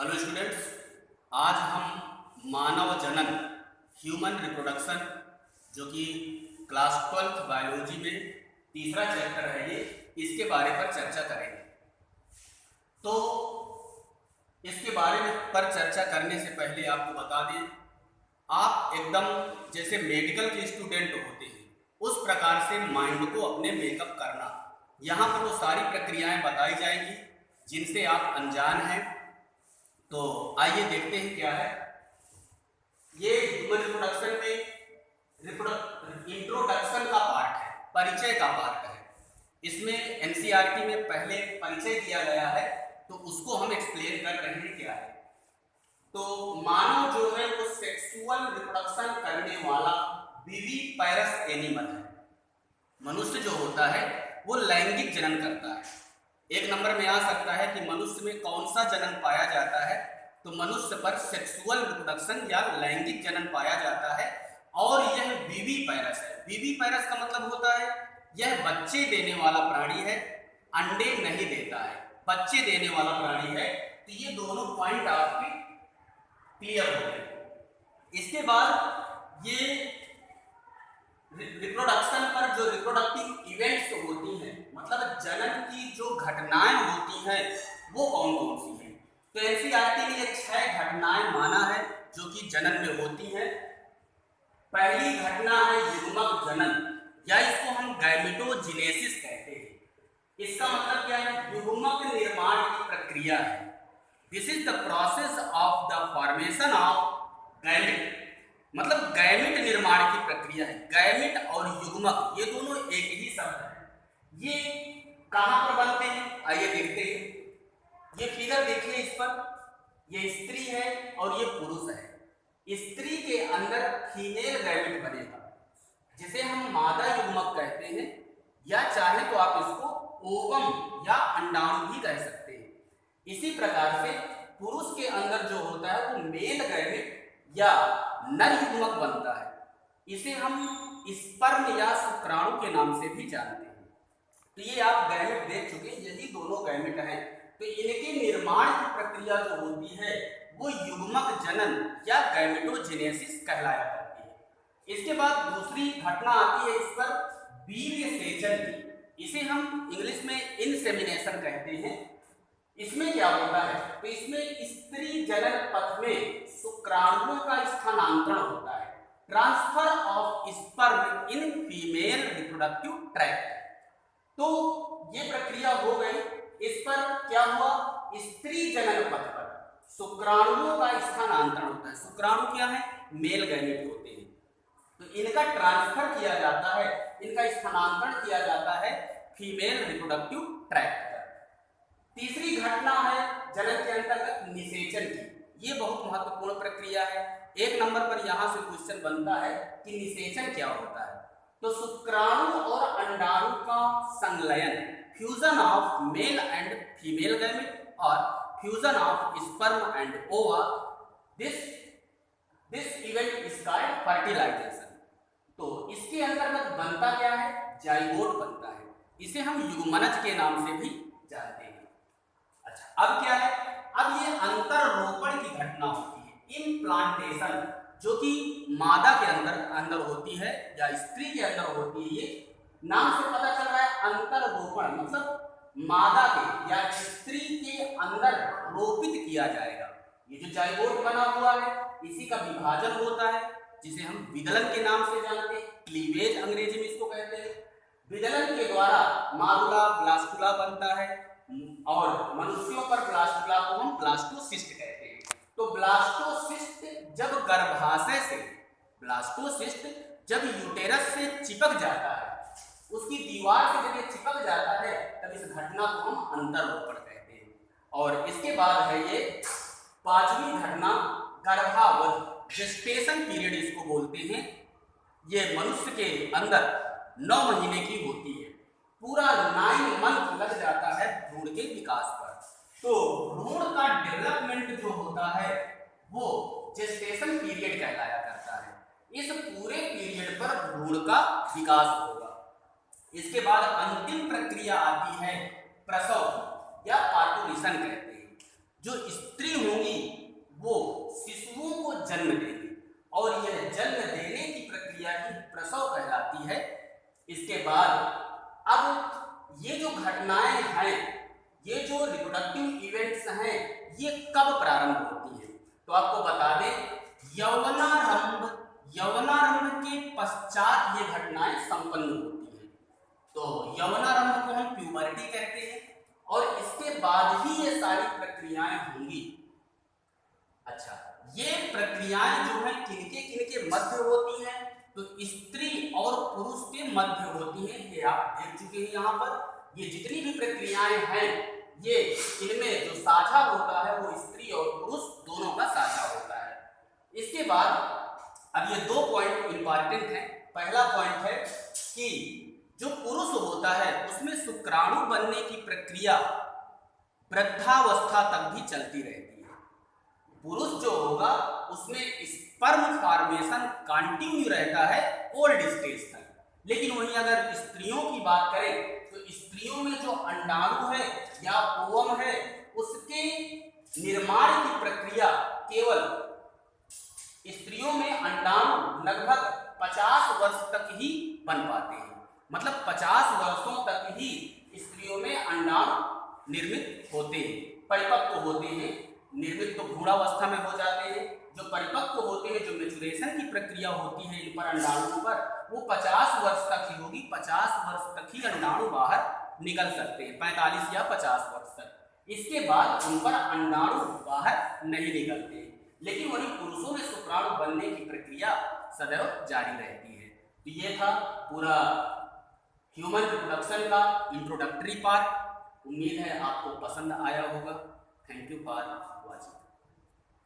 Hello students, आज हम मानव जनन ह्यूमन रिप्रोडक्शन जो कि क्लास 12th बायोलॉजी में तीसरा चैप्टर है इसके बारे पर चर्चा करेंगे। तो इसके बारे में पर चर्चा करने से पहले आपको बता दें, आप एकदम जैसे मेडिकल के स्टूडेंट होते हैं उस प्रकार से माइंड को अपने मेकअप करना। यहाँ पर वो सारी प्रक्रियाएं बताई जाएंगी जिनसे आप अनजान हैं। तो आइए देखते हैं क्या है ये ह्यूमन रिप्रोडक्शन में इंट्रोडक्शन का पार्ट है, परिचय का पार्ट है। इसमें एनसीईआरटी में पहले परिचय दिया गया है तो उसको हम एक्सप्लेन कर रहे हैं क्या है। तो मानव जो है वो सेक्सुअल रिप्रोडक्शन करने वाला विविपायरस एनिमल है। मनुष्य जो होता है वो लैंगिक जनन करता है। एक नंबर में आ सकता है कि मनुष्य में कौन सा जनन पाया जाता है, तो मनुष्य पर सेक्सुअल रिप्रोडक्शन या लैंगिक जनन पाया जाता है और यह विविपायरस है। विविपायरस का मतलब होता है यह बच्चे देने वाला प्राणी है, अंडे नहीं देता है, बच्चे देने वाला प्राणी है। तो ये दोनों पॉइंट आपके क्लियर हो गए। इसके बाद ये रिप्रोडक्शन पर जो रिप्रोडक्टिव इवेंट्स होती हैं, मतलब जनन की जो घटनाएं होती हैं वो कौन कौन सी हैं। तो एनसीईआरटी ने ये 6 घटनाएं माना है जो कि जनन में होती हैं। पहली घटना है युग्मक जनन, या इसको हम गैमेटोजेनेसिस कहते हैं। इसका मतलब क्या है? युग्मक निर्माण की प्रक्रिया है। This is the process of the formation of gamete, मतलब गैमेट निर्माण की प्रक्रिया है। गैमेट और युग्मक ये दोनों एक ही शब्द है। ये कहां पर बनते हैं आइए देखते हैं। ये फिगर देखिए, इस पर ये स्त्री है और ये पुरुष है। स्त्री के अंदर फीमेल गैमेट बनेगा जिसे हम मादा युग्मक कहते हैं, या चाहे तो आप इसको ओवम या अंडाणु भी कह सकते हैं। इसी प्रकार से पुरुष के अंदर जो होता है वो मेल गैमेट या नर युग्मक बनता है। इसे हम स्पर्म या शुक्राणु के नाम से भी जानते हैं। तो ये आप गैमेट देख चुके हैं, यही दोनों गैमेट हैं। तो इनके निर्माण की प्रक्रिया जो होती है वो युग्मक जनन या गैमेटोजेनेसिस कहलाया करती है। इसके बाद दूसरी घटना आती है इस पर वीर्य सेचन की। इसे हम इंग्लिश में इंसेमिनेशन कहते हैं। इसमें क्या होता है? तो इसमें स्त्री जनन पथ में शुक्राणुओं का स्थानांतरण होता है, transfer of sperm in female reproductive tract. तो ये प्रक्रिया हो गई। इस पर क्या हुआ? स्त्री जनन पथ पर शुक्राणुओं का स्थानांतरण होता है। शुक्राणु क्या है? मेल गैमेट होते हैं। तो इनका ट्रांसफर किया जाता है, इनका स्थानांतरण किया जाता है फीमेल रिप्रोडक्टिव ट्रैक्ट पर। तीसरी घटना है जनन के अंतर्गत निषेचन की। ये बहुत महत्वपूर्ण प्रक्रिया है। एक नंबर पर यहां से क्वेश्चन बनता है कि निषेचन क्या होता है। तो शुक्राणु और अंडाणु का संलयन, fusion of male and female gamete और fusion of sperm and ova, this event is called fertilisation. तो इसके अंतर्गत बनता क्या है? जाइगोट बनता है। इसे हम युग्मनज के नाम से भी जानते हैं। अच्छा, अब क्या है? अब ये अंतररोपण की घटना होती है, इम्प्लांटेशन, जो कि मादा के अंदर होती है या स्त्री के अंदर होती है। ये नाम से पता चल रहा है अंतररोपण, मतलब मादा के या स्त्री के अंदर रोपित किया जाएगा। ये जो जाइगोट बना हुआ है इसी का विभाजन होता है, जिसे हम विदलन के नाम से जानते हैं। क्लीवेज अंग्रेजी में इसको कहते हैं। विदलन के द्वारा मारुला ब्लास्टुला बनता है और मनुष्यों पर ब्लास्टुला को हम ब्लास्टोसिस्ट कहते हैं। तो ब्लास्टोसिस्ट जब गर्भाशय से, ब्लास्टोसिस्ट जब यूटेरस से चिपक जाता है, उसकी दीवार से जब ये चिपक जाता है, तब इस घटना को हम अंतररोपण कहते हैं। और इसके बाद है ये पांचवी घटना गर्भावधि, जेस्टेशन पीरियड इसको बोलते हैं। ये मनुष्य के अंदर 9 महीने की होती है। पूरा 9 मंथ लग जाता है भ्रूण के विकास पर। तो भ्रूण का डेवलपमेंट जो होता है वो जेस्टेशन पीरियड कहलाया करता है। इस पूरे पीरियड पर भ्रूण का विकास होगा। इसके बाद अंतिम प्रक्रिया आती है प्रसव या पार्टुरिशन कहते हैं। जो स्त्री होंगी वो शिशुओं को जन्म देंगी और यह जन्म देने की प्रक्रिया ही प्रसव कहलाती है। इसके बाद अब ये जो घटनाएं हैं, ये जो रिप्रोडक्टिव इवेंट्स हैं, ये कब प्रारंभ होती है? तो आपको बता दें यौवनारंभ के पश्चात ये घटनाएं संपन्न होती हैं। तो यौवनारंभ को हम प्यूबर्टी कहते हैं और इसके बाद ही ये सारी प्रक्रियाएं होंगी। अच्छा, ये प्रक्रियाएं जो है किनके मध्य होती हैं? तो स्त्री और पुरुष के मध्य होती हैं। ये आप देख चुके हैं यहाँ पर। ये जितनी भी प्रक्रियाएं हैं, ये इनमें जो साझा होता है वो स्त्री और पुरुष दोनों का साझा होता है। इसके बाद अब ये दो पॉइंट इंपॉर्टेंट हैं। पहला पॉइंट है कि जो पुरुष होता है उसमें शुक्राणु बनने की प्रक्रिया वृद्धावस्था तक भी चलती रहती है। पुरुष जो होगा उसमें स्पर्म फॉर्मेशन कंटिन्यू रहता है ओल्ड स्टेज तक। लेकिन वहीं अगर स्त्रियों की बात करें तो स्त्रियों में जो अंडाणु है या ओवम है, उसके निर्माण की प्रक्रिया केवल स्त्रियों में अंडाणु लगभग 50 वर्ष तक ही बन पाते हैं। मतलब 50 वर्षों तक ही स्त्रियों में अंडाणु निर्मित होते हैं, परिपक्व होते हैं। निर्मित तो भ्रूणावस्था में हो जाते हैं, जो परिपक्व होते हैं, जो मैच्योरेशन की प्रक्रिया होती है इन पर अंडाणुओं पर, वो 50 वर्ष तक ही होगी। 50 वर्ष तक ही अंडाणु बाहर निकल सकते हैं, 45 या 50 वर्ष तक। इसके बाद उन पर अंडाणु बाहर नहीं निकलते हैं। लेकिन वहीं पुरुषों में शुक्राणु बनने की प्रक्रिया सदैव जारी रहती है। तो ये था पूरा ह्यूमन रिप्रोडक्शन का इंट्रोडक्टरी पार्ट। उम्मीद है आपको पसंद आया होगा। Thank you for watching.